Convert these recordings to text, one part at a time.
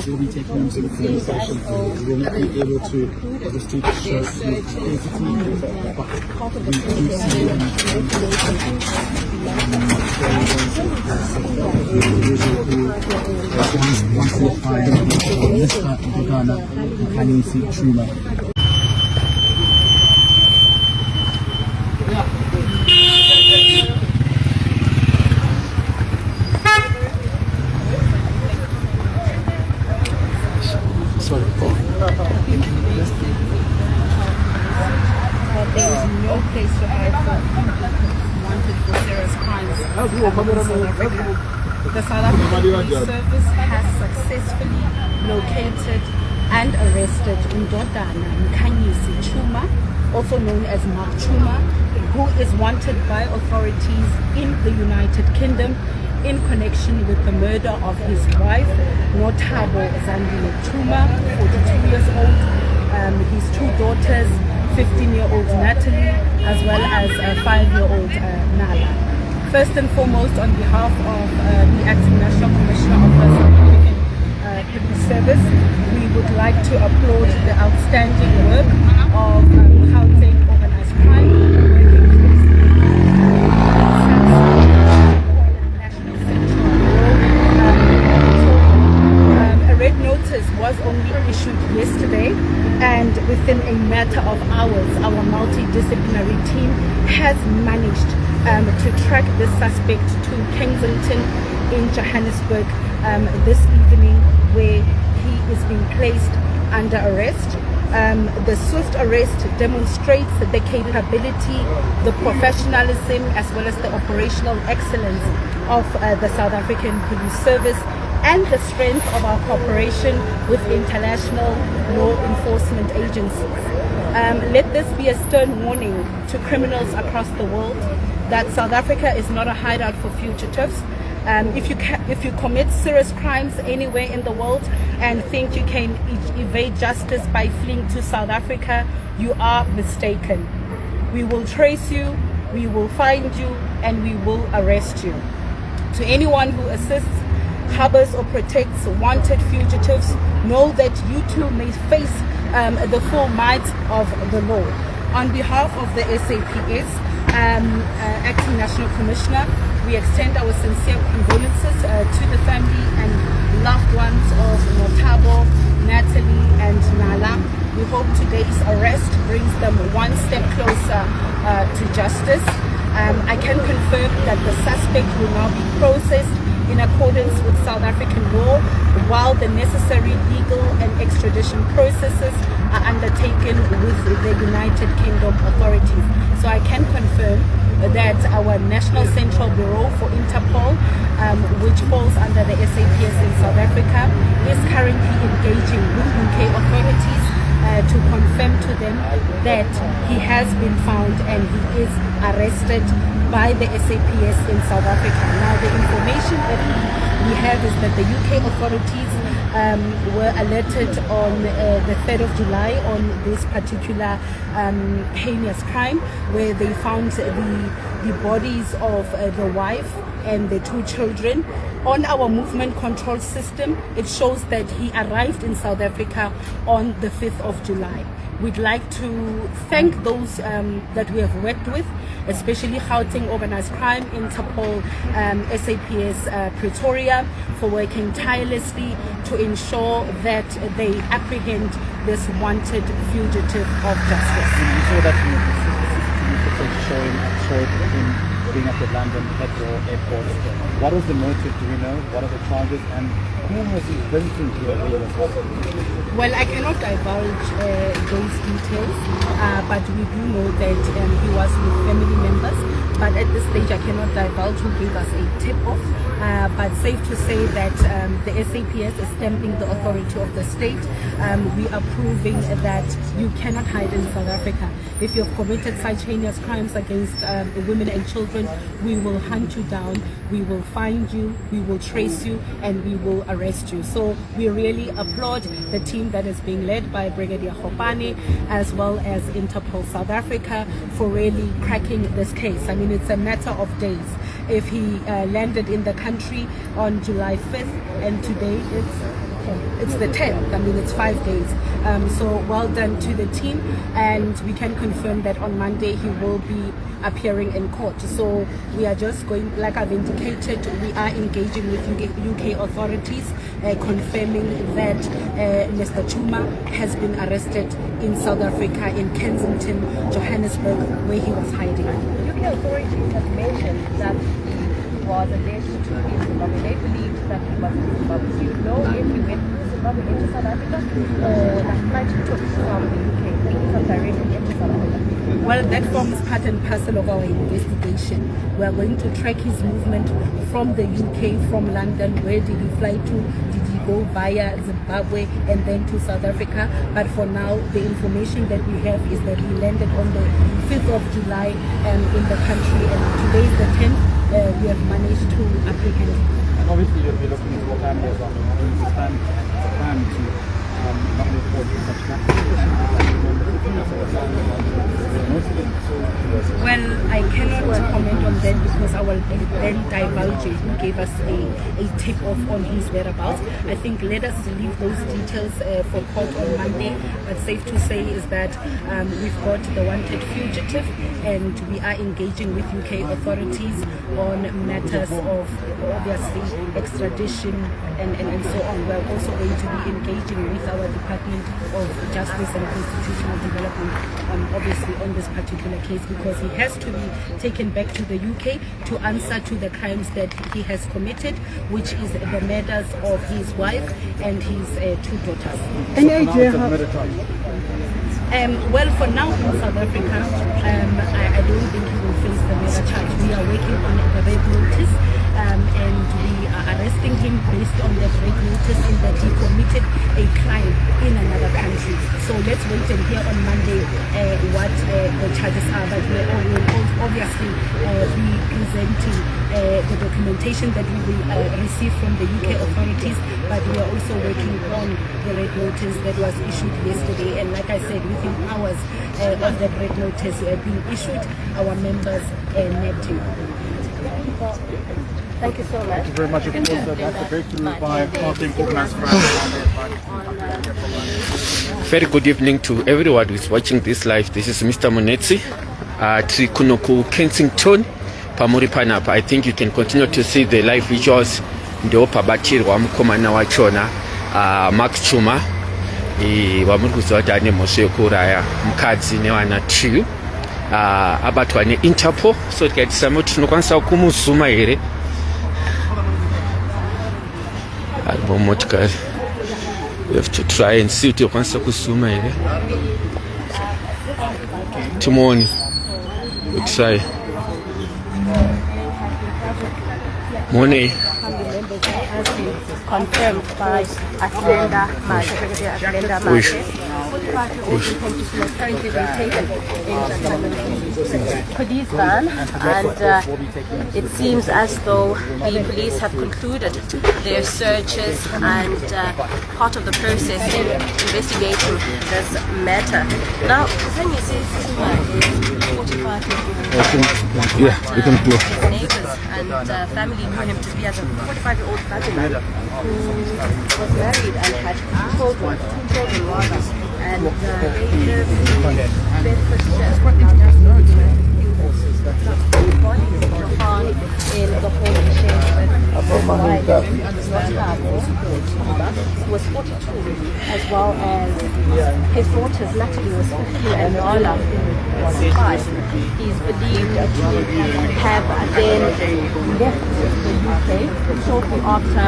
We'll be taking them to the police station. We'll not be able to obviously show there is no place to hide for wanted for serious crimes in South Africa. The South African Police Service has successfully located and arrested Ndodana Mkhanyisi, also known as Mark Chuma, who is wanted by authorities in the United Kingdom in connection with the murder of his wife, Nothabo Zandile Chuma, 42 years old, his two daughters, 15-year-old Natalie, as well as 5-year-old Nala. First and foremost, on behalf of the Acting National Commissioner of the South African Police Service, we would like to applaud the outstanding work of Gauteng organized crime, working closely with the National Central Bureau. A red notice was only issued yesterday, and within a matter of hours, our multidisciplinary team has managed to track this suspect to Kensington in Johannesburg this evening, where he is being placed under arrest. The swift arrest demonstrates the capability, the professionalism, as well as the operational excellence of the South African Police Service, and the strength of our cooperation with international law enforcement agencies. Let this be a stern warning to criminals across the world that South Africa is not a hideout for fugitives. If you commit serious crimes anywhere in the world and think you can evade justice by fleeing to South Africa, you are mistaken. We will trace you, we will find you, and we will arrest you. To anyone who assists, harbors, or protects wanted fugitives, know that you too may face the full might of the law. On behalf of the SAPS, Acting National Commissioner, we extend our sincere condolences to the family and loved ones of Nothabo, Natalie, and Nala. We hope today's arrest brings them one step closer to justice. I can confirm that the suspect will now be processed in accordance with South African law, while the necessary legal and extradition processes are undertaken with the United Kingdom authorities. So I can confirm that our National Central Bureau for Interpol, which falls under the SAPS in South Africa, is currently engaging with UK authorities to confirm to them that he has been found and he is arrested by the SAPS in South Africa. Now, the information that we have is that the UK authorities were alerted on the 3rd of July on this particular heinous crime, where they found the bodies of the wife and the two children. On our movement control system, it shows that he arrived in South Africa on the 5th of July. We'd like to thank those that we have worked with, especially Gauteng Organized Crime, Interpol, SAPS Pretoria, for working tirelessly to ensure that they apprehend this wanted fugitive of justice. You saw that showed him being at the London Heathrow Airport. What was the motive, do we know? What are the charges, and who was he visiting here? Well, I cannot divulge those details, but we do know that he was with family members. But at this stage, I cannot divulge who gave us a tip-off. But safe to say that the SAPS is stamping the authority of the state. We are proving that you cannot hide in South Africa. If you have committed such heinous crimes against women and children, says, we will hunt you down, we will find you, we will trace you, and we will arrest you. So we really applaud the team that is being led by Brigadier Khopane, as well as Interpol South Africa, for really cracking this case. I mean, it's a matter of days. If he landed in the country on July 5th, and today it's the 10th. I mean, it's 5 days. So well done to the team, and we can confirm that on Monday he will be appearing in court. So we are just going, like I've indicated, we are engaging with UK authorities, confirming that Mr. Chuma has been arrested in South Africa, in Kensington, Johannesburg, where he was hiding. UK authorities have mentioned that he was alleged to be in Zimbabwe. They believed that he was in Zimbabwe. Do you know if he went through Zimbabwe into South Africa, or that flight he took from the UK from directly into South Africa? Well, that forms part and parcel of our investigation. We are going to track his movement from the UK, from London. Where did he fly to? Did he go via Zimbabwe and then to South Africa? But for now, the information that we have is that he landed on the 5th of July in the country, and today is the 10th. We have managed to apprehend him. And obviously you'll be looking into the family as well. It's a plan to not report such Well, I cannot comment on that because I will then divulge it. Who gave us a tip off on his whereabouts. I think let us leave those details for court on Monday. But safe to say is that we've got the wanted fugitive, and we are engaging with UK authorities on matters of obviously extradition and so on. We're also going to be engaging with our Department of Justice and Constitutional Development, obviously on this particular case, because he has to be taken back to the UK to answer to the crimes that he has committed, which is the murders of his wife and his 2 daughters. Well, for now in South Africa, I don't think he will face the murder charge. We are working on the red notice, and we are arresting him based on the red notice in that he committed a crime in another country. So let's wait and hear on Monday what the charges are. But we will obviously be presenting the documentation that we will receive from the UK authorities, but we are also working on the red notice that was issued yesterday. And like I said, within hours of that red notice being issued, our members nabbed him. Thank you so much. Thank you very much. Of course, that's a breakthrough by KuUk organized. Very good evening to everyone who is watching this live. This is Mr. Munetsi at kuKensington. Pamuri panapa. I think you can continue to see the live visuals. Ndio pabatirwa mukomana wachona Max Chuma wamuri kuziva kuti ane Mhondi Yekuuraya Mukadzi neVana 2 abatwa neInterpol. So tikaitisa kuti tinokwanisa kumuzuma here aribo motikari. We have to try and see kuti tikwanisa kuzuma here. Timuone. We try. Morning. Confirmed by Brigadier Mashe. Currently being taken in police van, and it seems as though the police have concluded their searches, and part of the process in investigating this matter. Now, can you see Chuma is 45 years old? Yeah, you can go. His neighbors and family knew him to be as a 45-year-old father who was married and had 2 children rather, and they lived in Bedfordshire. In the home he shared with was 42, as well as his daughters. Natalie was 15 and Nala was 5. He's believed to have then left the UK shortly after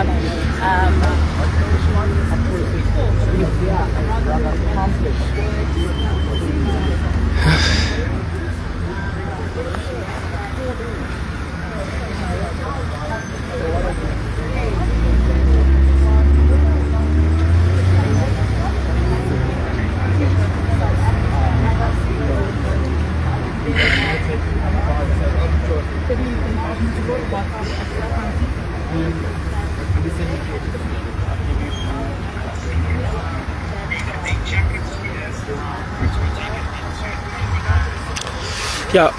Yeah,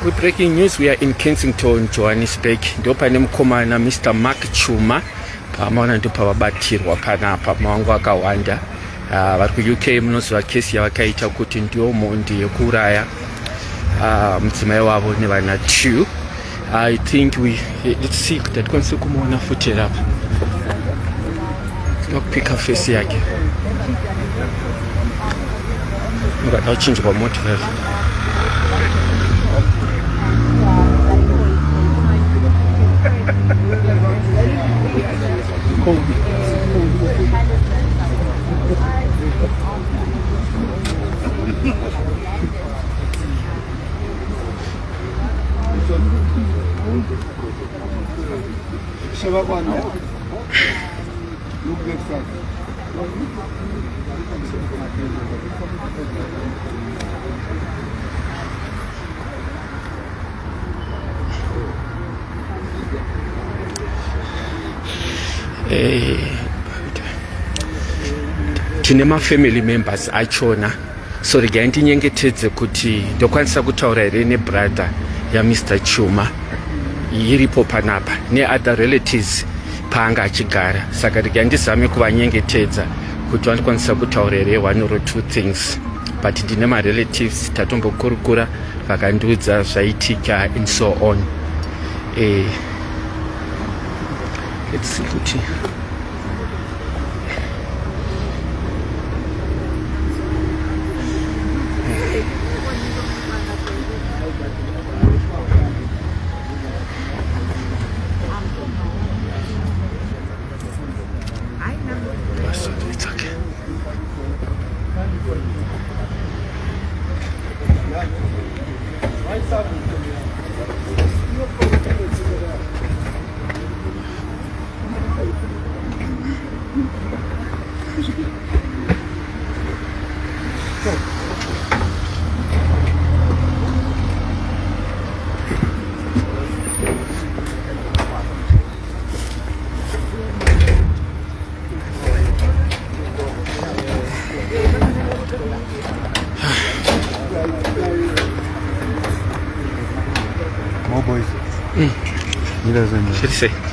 we're breaking news. We are in Kensington, Johannesburg. Ndopane mkomana Mr. Mark Chuma pamona ndopa vabatirwa panapa mawangu akawanda. Vari kuUK munoziva kesi yavakaita kuti ndio Mhondi Yekuuraya mudzimai wavo neVana 2. I think let's see kuti atikwanise kumuona futi apa. Tinoda kupika face yake. Ungada uchinjwa motikari. Tine family members achona, so rega ndinyengetedze kuti ndokwanisa kutaura here nebrother yaMr. Chuma iripo panapa neother relatives paanga achigara, saka rega ndizame kuvanyengetedza kuti vandikwanisa kutaura here one or two things, but ndine marelatives tatombokurukura vakandiudza zvaitika and so on. Let's see kuti it's okay. More boys. He doesn't know. Should I say?